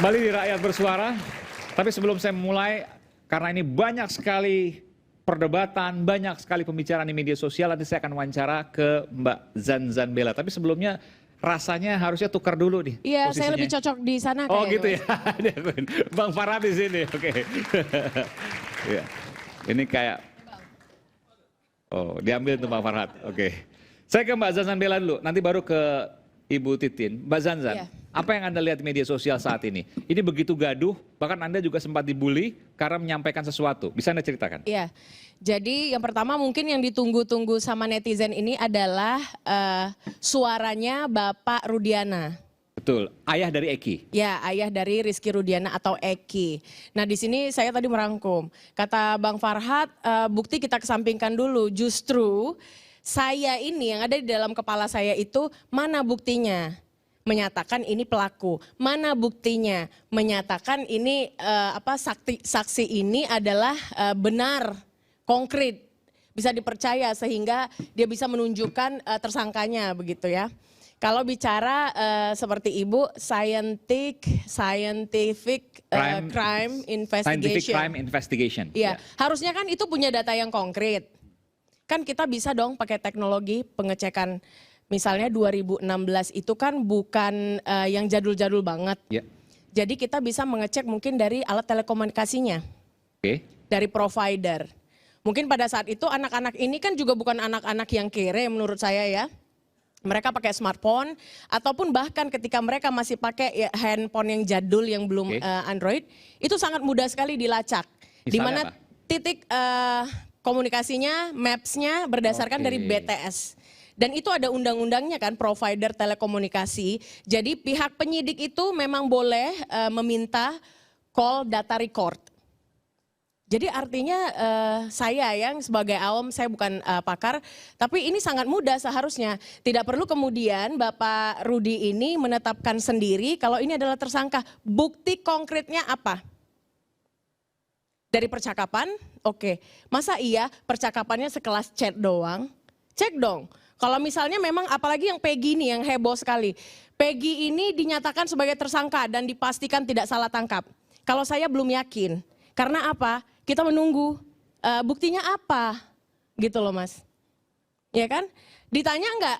Kembali di Rakyat Bersuara, tapi sebelum saya mulai, karena ini banyak sekali perdebatan, banyak sekali pembicaraan di media sosial, nanti saya akan wawancara ke Mbak Zanzan Bella. Tapi sebelumnya rasanya harusnya tukar dulu nih. Iya, posisinya. saya lebih cocok di sana. Oh kayaknya, gitu Mas. ya, Bang Farah di sini, oke. Ya. Ini kayak, oh diambil tuh Bang Farhad, oke. Saya ke Mbak Zanzan Bella dulu, nanti baru ke Ibu Titin. Mbak Zanzan, Iya. apa yang Anda lihat di media sosial saat ini? Ini begitu gaduh, bahkan Anda juga sempat dibully karena menyampaikan sesuatu. Bisa Anda ceritakan? Iya, jadi yang pertama mungkin yang ditunggu-tunggu sama netizen ini adalah suaranya Bapak Rudiana. Betul, ayah dari Eki. Ya, ayah dari Rizky Rudiana atau Eki. Nah di sini saya tadi merangkum, kata Bang Farhad, bukti kita kesampingkan dulu. Justru saya ini yang ada di dalam kepala saya itu mana buktinya? Menyatakan ini pelaku. Mana buktinya? Menyatakan ini saksi ini adalah benar, konkret, bisa dipercaya sehingga dia bisa menunjukkan tersangkanya begitu ya. Kalau bicara seperti Ibu, scientific crime investigation. Scientific crime investigation. Iya, harusnya kan itu punya data yang konkret. Kan kita bisa dong pakai teknologi pengecekan. Misalnya 2016 itu kan bukan yang jadul-jadul banget. Ya. Jadi kita bisa mengecek mungkin dari alat telekomunikasinya. Oke. Dari provider. Mungkin pada saat itu anak-anak ini kan juga bukan anak-anak yang kere menurut saya ya. Mereka pakai smartphone ataupun bahkan ketika mereka masih pakai handphone yang jadul yang belum Android, itu sangat mudah sekali dilacak. Di mana titik komunikasinya, maps-nya berdasarkan dari BTS. Dan itu ada undang-undangnya kan, provider telekomunikasi. Jadi pihak penyidik itu memang boleh meminta call data record. Jadi artinya saya yang sebagai awam, saya bukan pakar, tapi ini sangat mudah seharusnya. Tidak perlu kemudian Bapak Rudi ini menetapkan sendiri kalau ini adalah tersangka. Bukti konkretnya apa? Dari percakapan, oke. Masa iya percakapannya sekelas chat doang? Cek dong. Kalau misalnya memang apalagi yang Peggy ini yang heboh sekali. Peggy ini dinyatakan sebagai tersangka dan dipastikan tidak salah tangkap. Kalau saya belum yakin. Karena apa? Kita menunggu buktinya apa? Gitu loh Mas. Ya kan? Ditanya enggak,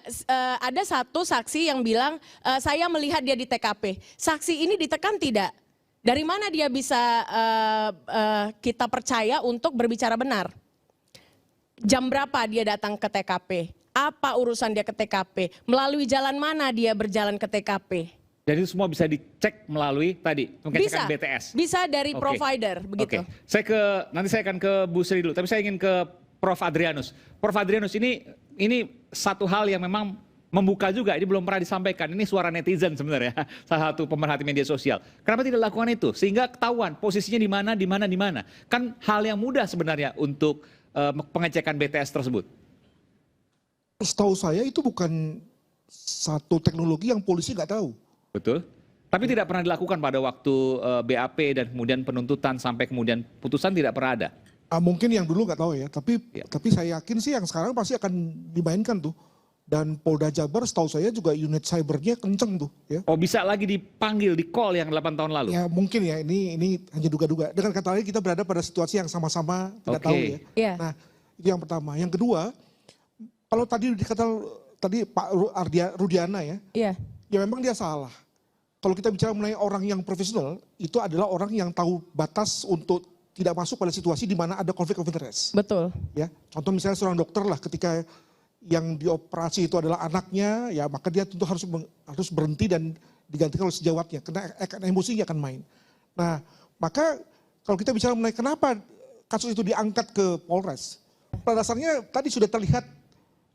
ada satu saksi yang bilang saya melihat dia di TKP. Saksi ini ditekan tidak? Dari mana dia bisa kita percaya untuk berbicara benar? Jam berapa dia datang ke TKP? Apa urusan dia ke TKP? Melalui jalan mana dia berjalan ke TKP? Jadi semua bisa dicek melalui tadi pengecekan BTS. Bisa dari provider begitu. Nanti saya akan ke Bu Sri dulu, tapi saya ingin ke Prof Adrianus. Prof Adrianus ini satu hal yang memang membuka juga, ini belum pernah disampaikan. Ini suara netizen sebenarnya, salah satu pemerhati media sosial. Kenapa tidak lakukan itu? Sehingga ketahuan posisinya di mana. Kan hal yang mudah sebenarnya untuk pengecekan BTS tersebut. Setahu saya itu bukan satu teknologi yang polisi nggak tahu. Betul. Tapi tidak pernah dilakukan pada waktu BAP dan kemudian penuntutan sampai kemudian putusan tidak pernah ada. Mungkin yang dulu nggak tahu ya, tapi saya yakin sih yang sekarang pasti akan dimainkan tuh. Dan Polda Jabar setahu saya juga unit cybernya kenceng tuh ya. Oh bisa lagi dipanggil, di call yang 8 tahun lalu? Ya mungkin ya, ini hanya duga-duga. Dengan kata lain kita berada pada situasi yang sama-sama tidak tahu ya. Yeah. Nah itu yang pertama. Yang kedua, kalau tadi dikata Pak Rudiana ya, ya memang dia salah. Kalau kita bicara mengenai orang yang profesional, itu adalah orang yang tahu batas untuk tidak masuk pada situasi di mana ada konflik of interest. Betul. Ya, contoh misalnya seorang dokter lah, ketika yang dioperasi itu adalah anaknya, ya maka dia tentu harus berhenti dan digantikan oleh sejawatnya, karena emosinya akan main. Nah, maka kalau kita bicara mengenai kenapa kasus itu diangkat ke Polres, pada dasarnya tadi sudah terlihat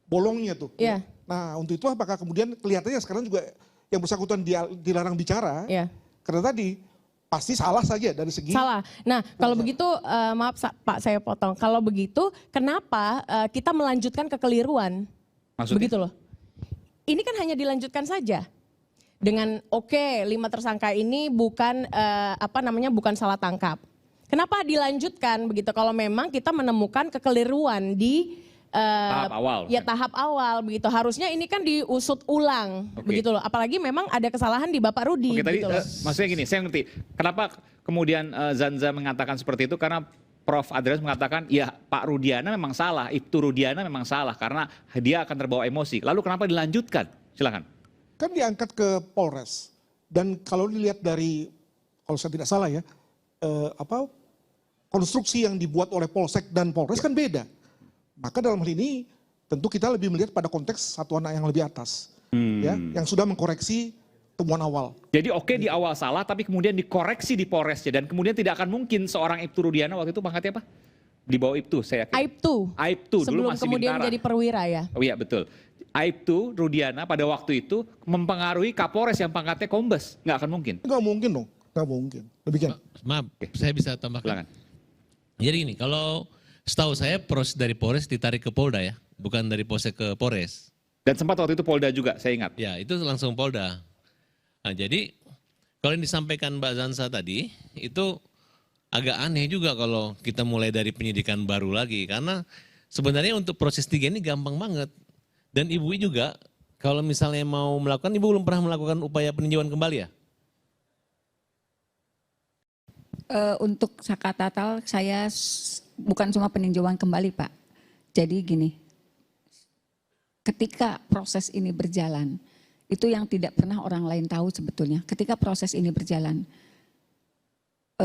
bolongnya tuh. Yeah. Nah, untuk itu apakah kemudian kelihatannya sekarang juga yang bersangkutan dilarang bicara, karena tadi pasti salah saja dari segi. Salah. Nah kalau begitu, maaf Pak saya potong. Kalau begitu kenapa kita melanjutkan kekeliruan? Maksudnya? Begitu loh. Ini kan hanya dilanjutkan saja. Dengan 5 tersangka ini bukan bukan salah tangkap. Kenapa dilanjutkan begitu kalau memang kita menemukan kekeliruan di Tahap awal. Ya tahap awal begitu. Harusnya ini kan diusut ulang begitu loh. Apalagi memang ada kesalahan di Bapak Rudi. Oke, tadi gitu loh. maksudnya gini, saya ngerti. Kenapa kemudian Zanza mengatakan seperti itu? Karena Prof. Adrianus mengatakan, ya Pak Rudiana memang salah, Ibtu Rudiana memang salah karena dia akan terbawa emosi. Lalu kenapa dilanjutkan? Silakan. Kan diangkat ke Polres. Dan kalau dilihat dari, kalau saya tidak salah ya, konstruksi yang dibuat oleh Polsek dan Polres kan beda. Maka dalam hal ini tentu kita lebih melihat pada konteks satuan yang lebih atas. Ya, yang sudah mengkoreksi temuan awal. Jadi oke di awal salah, tapi kemudian dikoreksi di Polresnya. Dan kemudian tidak akan mungkin seorang Ibtu Rudiana waktu itu pangkatnya apa? Di bawah Ibtu, saya yakin. Aibtu. Aibtu, dulu Sebelum masih kemudian Bintara. jadi perwira ya. Oh iya betul. Aibtu Rudiana pada waktu itu mempengaruhi Kapolres yang pangkatnya Kombes. Nggak akan mungkin. Nggak mungkin dong, nggak mungkin. Demikian. Maaf, saya bisa tambahkan. Silakan. Jadi gini, kalau setahu saya proses dari Polres ditarik ke Polda ya, bukan dari Polsek ke Polres. Dan sempat waktu itu Polda juga, saya ingat. Ya, itu langsung Polda. Nah, jadi kalau yang disampaikan Mbak Zansa tadi, itu agak aneh juga kalau kita mulai dari penyidikan baru lagi. Karena sebenarnya untuk proses 3 ini gampang banget. Dan Ibu juga, kalau misalnya mau melakukan, Ibu belum pernah melakukan upaya peninjauan kembali ya? Untuk Sakatatal saya bukan cuma peninjauan kembali Pak. Jadi gini, ketika proses ini berjalan, itu yang tidak pernah orang lain tahu sebetulnya. Ketika proses ini berjalan,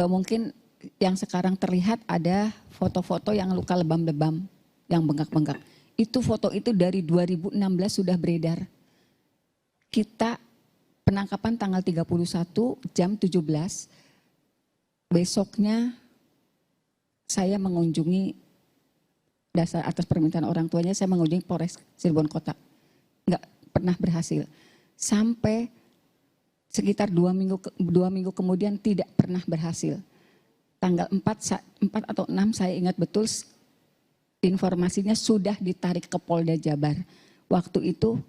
mungkin yang sekarang terlihat ada foto-foto yang luka lebam-lebam, yang bengkak-bengkak. Itu foto itu dari 2016 sudah beredar. Kita penangkapan tanggal 31 jam 17. Besoknya saya mengunjungi dasar atas permintaan orang tuanya, saya mengunjungi Polres Cirebon Kota. Enggak pernah berhasil. Sampai sekitar 2 minggu kemudian tidak pernah berhasil. Tanggal 4 atau 6 saya ingat betul informasinya sudah ditarik ke Polda Jabar. Waktu itu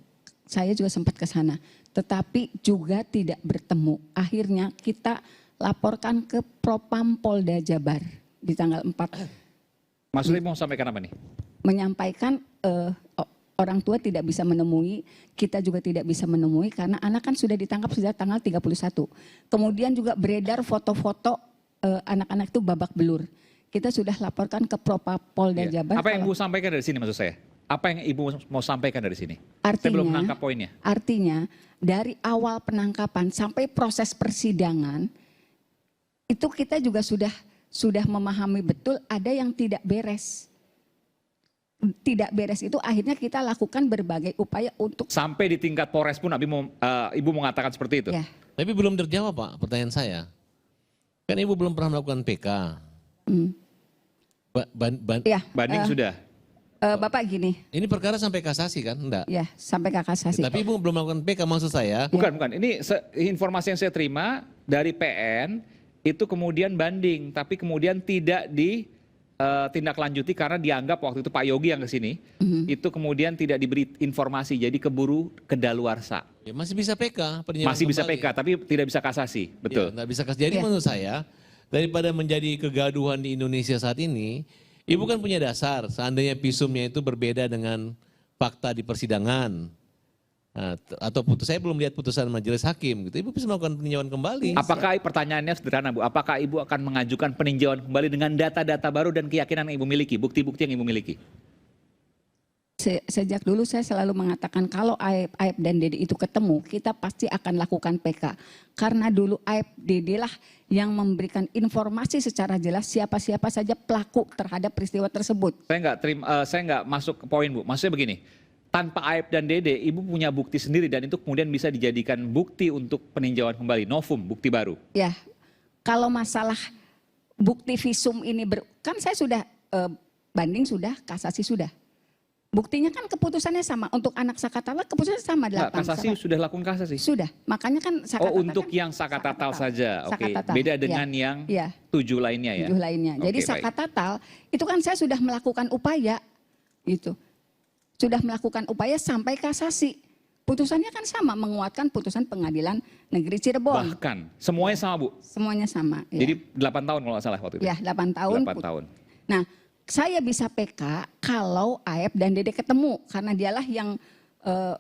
saya juga sempat ke sana, tetapi juga tidak bertemu. Akhirnya kita laporkan ke Propam Polda Jabar di tanggal 4. Maksudnya mau sampaikan apa nih? Menyampaikan orang tua tidak bisa menemui, kita juga tidak bisa menemui karena anak kan sudah ditangkap sejak tanggal 31. Kemudian juga beredar foto-foto anak-anak itu babak belur. Kita sudah laporkan ke Propam Polda Iya. Jabar. Apa yang Ibu sampaikan dari sini maksud saya? Apa yang Ibu mau sampaikan dari sini? Saya belum menangkap poinnya. Artinya dari awal penangkapan sampai proses persidangan itu kita juga sudah memahami betul ada yang tidak beres. Tidak beres itu akhirnya kita lakukan berbagai upaya untuk Sampai di tingkat Polres pun Ibu mengatakan seperti itu. ya. Tapi belum terjawab Pak pertanyaan saya. Kan Ibu belum pernah melakukan PK. Ya, Banding sudah. Bapak gini, Ini perkara sampai kasasi kan? Enggak. ya sampai ke kasasi. Tapi Ibu belum melakukan PK maksud saya. Bukan. Ini informasi yang saya terima dari PN itu kemudian banding, tapi kemudian tidak ditindaklanjuti karena dianggap waktu itu Pak Yogi yang ke sini, itu kemudian tidak diberi informasi, jadi keburu kedaluarsa. Ya, masih bisa PK. peninjauan Masih bisa kembali. PK, tapi tidak bisa kasasi, betul. Ya, nggak bisa kasih. Jadi Ya. menurut saya daripada menjadi kegaduhan di Indonesia saat ini, Ibu kan punya dasar. Seandainya visumnya itu berbeda dengan fakta di persidangan, nah, atau saya belum lihat putusan majelis hakim, gitu. Ibu bisa melakukan peninjauan kembali. Apakah pertanyaannya sederhana Bu, apakah Ibu akan mengajukan peninjauan kembali dengan data-data baru dan keyakinan yang Ibu miliki, bukti-bukti yang Ibu miliki? Sejak dulu saya selalu mengatakan kalau Aib dan Dede itu ketemu, kita pasti akan lakukan PK. Karena dulu Aib Dede lah yang memberikan informasi secara jelas siapa-siapa saja pelaku terhadap peristiwa tersebut. Saya nggak masuk ke poin Bu. Maksudnya begini, tanpa Aib dan Dede, Ibu punya bukti sendiri dan itu kemudian bisa dijadikan bukti untuk peninjauan kembali, novum, bukti baru. Ya, kalau masalah bukti visum ini kan saya sudah banding sudah, kasasi sudah. Buktinya kan keputusannya sama. Untuk anak Sakatatal keputusannya sama 8. Kasasi sudah lakukan kasasi? Sudah. Makanya kan Sakatatal Untuk kan yang Sakatatal saja. Oke. Sakatatal. Beda dengan Ya. yang Ya. 7 lainnya ya. 7 lainnya. Jadi Oke, baik. Sakatatal itu kan saya sudah melakukan upaya gitu. Sudah melakukan upaya sampai kasasi. Putusannya kan sama, menguatkan putusan Pengadilan Negeri Cirebon. Bahkan semuanya sama Bu. Semuanya sama. Ya. Jadi 8 tahun kalau nggak salah waktu itu. Ya, 8 tahun. 8 tahun. Nah, saya bisa PK kalau Aep dan Dede ketemu karena dialah yang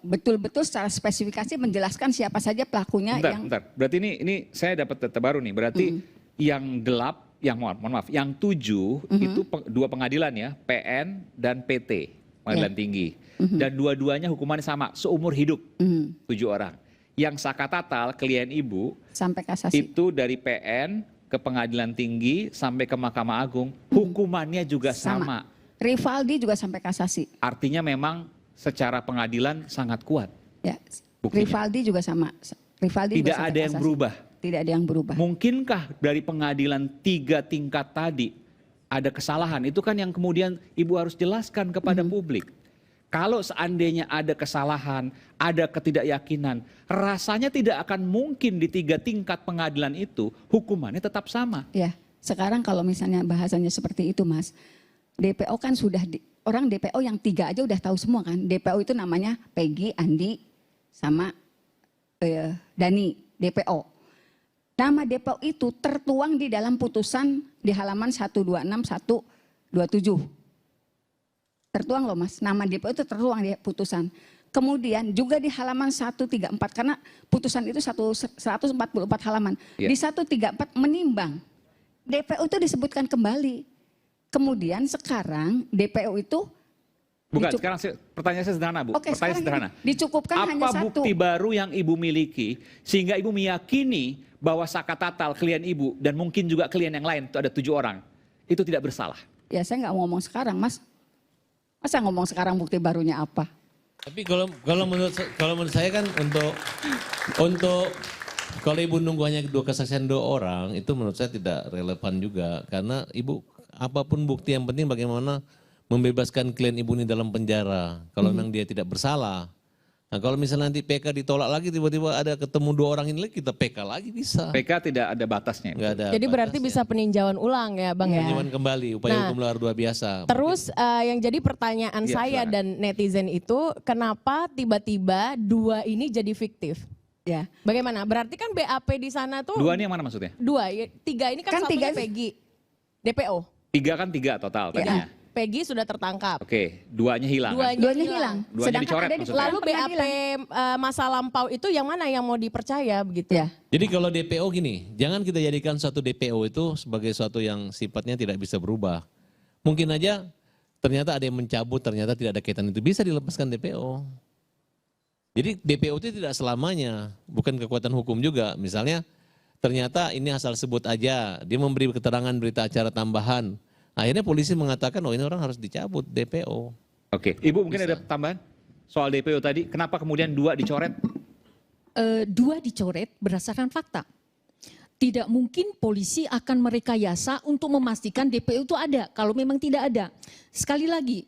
betul-betul secara spesifikasi menjelaskan siapa saja pelakunya Bentar. Berarti ini saya dapat data baru nih. Berarti yang gelap, mohon maaf, yang 7 itu dua pengadilan ya, PN dan PT, pengadilan tinggi. Dan dua-duanya hukumannya sama, seumur hidup, 7 orang. Yang Sakatatal, klien ibu, sampai kasasi. itu dari PN ke pengadilan tinggi sampai ke Mahkamah Agung, hukumannya juga sama. Rivaldi juga sampai kasasi. Artinya memang secara pengadilan sangat kuat. Ya, Buktinya. Rivaldi juga sama. Rivaldi Tidak juga sampai ada yang kasasi. berubah. Tidak ada yang berubah. Mungkinkah dari pengadilan 3 tingkat tadi ada kesalahan? Itu kan yang kemudian Ibu harus jelaskan kepada publik. Kalau seandainya ada kesalahan, ada ketidakyakinan, rasanya tidak akan mungkin di 3 tingkat pengadilan itu hukumannya tetap sama. Ya, sekarang kalau misalnya bahasanya seperti itu, Mas, DPO kan sudah orang DPO yang 3 aja udah tahu semua kan. DPO itu namanya Peggy, Andi, sama Dani, DPO. Nama DPO itu tertuang di dalam putusan di halaman 126, 127. Tertuang loh Mas, nama DPO itu tertuang di putusan. Kemudian juga di halaman 134, karena putusan itu 144 halaman. Ya. Di 134 menimbang, DPO itu disebutkan kembali. Kemudian sekarang DPO itu Bukan, sekarang pertanyaan saya sederhana Bu. Oke, Pertanyaan sederhana. dicukupkan hanya Apa satu. bukti baru yang Ibu miliki sehingga Ibu meyakini bahwa Sakatatal klien Ibu dan mungkin juga klien yang lain, itu ada 7 orang, itu tidak bersalah? Ya saya nggak mau ngomong sekarang Mas. Masa ngomong sekarang bukti barunya apa? Tapi kalau menurut saya kan untuk kalau Ibu nunggu hanya 2 kesaksian 2 orang itu menurut saya tidak relevan juga, karena Ibu apapun bukti yang penting bagaimana membebaskan klien Ibu ini dalam penjara kalau memang dia tidak bersalah. Nah kalau misalnya nanti PK ditolak lagi, tiba-tiba ada ketemu 2 orang ini lagi, kita PK lagi bisa. PK tidak ada batasnya. Nggak ada Jadi berarti batasnya. bisa peninjauan ulang ya Bang ya. Peninjauan kembali, upaya Nah, hukum luar biasa. Terus yang jadi pertanyaan Iya, saya silakan. dan netizen itu, kenapa tiba-tiba 2 ini jadi fiktif? Ya. Bagaimana? Berarti kan BAP di sana tuh 2 ini yang mana maksudnya? 2, 3 ini kan, Kan satunya 3 Peggy, DPO. 3 kan 3 total tadinya. Peggy sudah tertangkap. Oke, 2-nya hilang. kan? Duanya hilang. 2-nya Sedangkan dicoret ada di maksudnya. Lalu BAP pengadilan. masa lampau itu yang mana yang mau dipercaya begitu? Ya. Jadi kalau DPO gini, jangan kita jadikan suatu DPO itu sebagai suatu yang sifatnya tidak bisa berubah. Mungkin aja ternyata ada yang mencabut, ternyata tidak ada kaitan itu, bisa dilepaskan DPO. Jadi DPO itu tidak selamanya, bukan kekuatan hukum juga. Misalnya ternyata ini asal sebut aja, dia memberi keterangan berita acara tambahan. Akhirnya polisi mengatakan, oh ini orang harus dicabut DPO. Oke, Ibu mungkin ada tambahan soal DPO tadi, kenapa kemudian 2 dicoret? 2 dicoret berdasarkan fakta. Tidak mungkin polisi akan merekayasa untuk memastikan DPO itu ada, kalau memang tidak ada. Sekali lagi,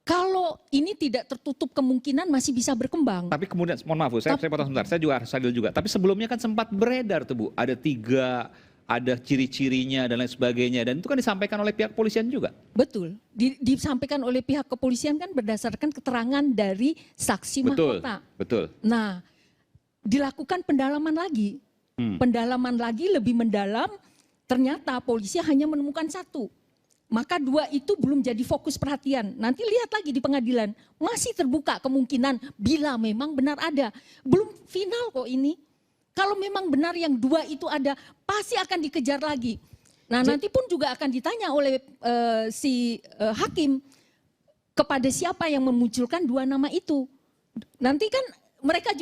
kalau ini tidak tertutup kemungkinan masih bisa berkembang. Tapi kemudian, mohon maaf Bu, saya potong sebentar, saya juga harus adil juga. Tapi sebelumnya kan sempat beredar tuh Bu, ada 3, ada ciri-cirinya dan lain sebagainya. Dan itu kan disampaikan oleh pihak polisian juga. Betul, disampaikan oleh pihak kepolisian kan berdasarkan keterangan dari saksi Betul, mahkota. betul. Nah, dilakukan pendalaman lagi. Pendalaman lagi lebih mendalam, ternyata polisi hanya menemukan 1. Maka 2 itu belum jadi fokus perhatian. Nanti lihat lagi di pengadilan, masih terbuka kemungkinan bila memang benar ada. Belum final kok ini. Kalau memang benar yang 2 itu ada, pasti akan dikejar lagi. Nah nanti pun juga akan ditanya oleh hakim kepada siapa yang memunculkan 2 nama itu. Nanti kan mereka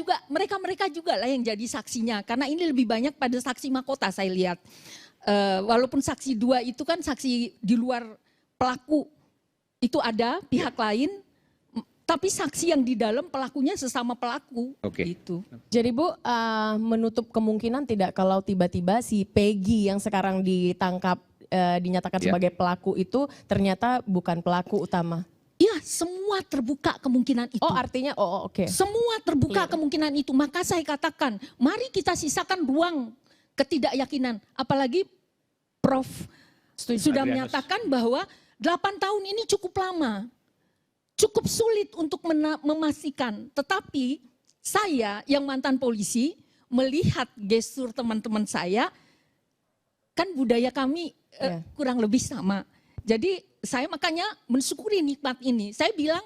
juga lah yang jadi saksinya, karena ini lebih banyak pada saksi mahkota saya lihat. Walaupun saksi 2 itu kan saksi di luar pelaku, itu ada pihak lain, tapi saksi yang di dalam pelakunya sesama pelaku. Oke. Gitu. Jadi Bu, menutup kemungkinan tidak kalau tiba-tiba si Peggy yang sekarang ditangkap, dinyatakan Ya. sebagai pelaku itu ternyata bukan pelaku utama? Ya semua terbuka kemungkinan itu. Oh artinya, oke. Semua terbuka kemungkinan itu. Maka saya katakan, mari kita sisakan ruang ketidakyakinan. Apalagi Prof sudah Adrianus menyatakan bahwa 8 tahun ini cukup lama. Cukup sulit untuk memastikan. Tetapi saya yang mantan polisi melihat gestur teman-teman saya, kan budaya kami kurang lebih sama. Jadi saya makanya mensyukuri nikmat ini. Saya bilang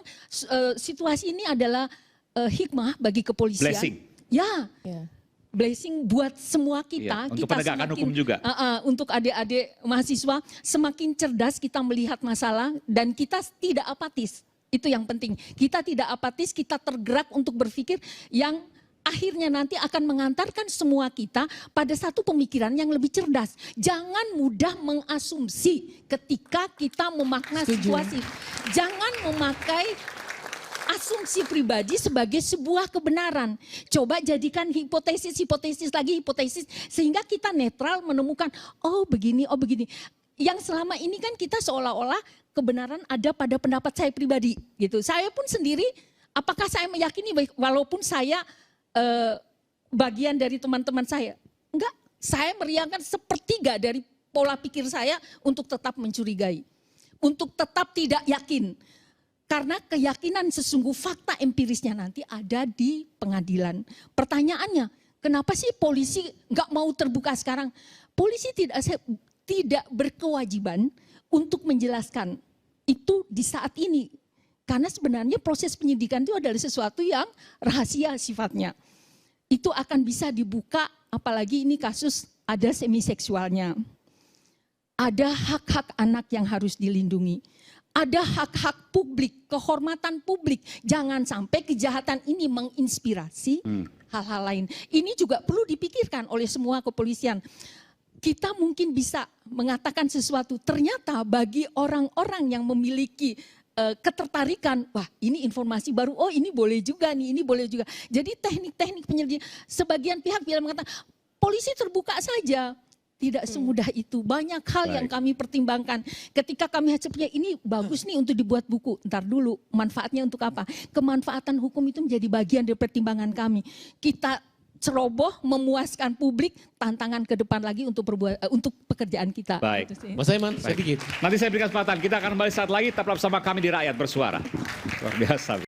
situasi ini adalah hikmah bagi kepolisian. Blessing. Ya. Ya. Blessing buat semua Iya, kita. untuk Kita penegakan hukum juga. Untuk adik-adik mahasiswa semakin cerdas kita melihat masalah dan kita tidak apatis. Itu yang penting. Kita tidak apatis, kita tergerak untuk berpikir yang akhirnya nanti akan mengantarkan semua kita pada satu pemikiran yang lebih cerdas. Jangan mudah mengasumsi ketika kita memakna situasi. Jangan memakai asumsi pribadi sebagai sebuah kebenaran. Coba jadikan hipotesis sehingga kita netral menemukan oh begini. Yang selama ini kan kita seolah-olah kebenaran ada pada pendapat saya pribadi gitu. Saya pun sendiri apakah saya meyakini walaupun saya bagian dari teman-teman saya? Enggak, saya meriangkan sepertiga dari pola pikir saya untuk tetap mencurigai. Untuk tetap tidak yakin. Karena keyakinan sesungguh fakta empirisnya nanti ada di pengadilan. Pertanyaannya, kenapa sih polisi nggak mau terbuka sekarang? Polisi tidak berkewajiban untuk menjelaskan itu di saat ini. Karena sebenarnya proses penyidikan itu adalah sesuatu yang rahasia sifatnya. Itu akan bisa dibuka, apalagi ini kasus ada semiseksualnya. Ada hak-hak anak yang harus dilindungi. Ada hak-hak publik, kehormatan publik. Jangan sampai kejahatan ini menginspirasi hal-hal lain. Ini juga perlu dipikirkan oleh semua kepolisian. Kita mungkin bisa mengatakan sesuatu, ternyata bagi orang-orang yang memiliki ketertarikan, wah ini informasi baru, oh ini boleh juga nih, ini boleh juga. Jadi teknik-teknik penyelidikan, sebagian pihak bila mengatakan, polisi terbuka saja. Tidak semudah itu. Banyak hal yang kami pertimbangkan. Ketika kami hasilnya ini bagus nih untuk dibuat buku. Ntar dulu, manfaatnya untuk apa? Kemanfaatan hukum itu menjadi bagian dari pertimbangan kami. Kita ceroboh, memuaskan publik, tantangan ke depan lagi untuk pekerjaan kita. Baik. Gitu sih. Mas Aiman, sedikit. Nanti saya berikan kesempatan. Kita akan kembali saat lagi. Tetaplah bersama kami di Rakyat Bersuara. Luar biasa.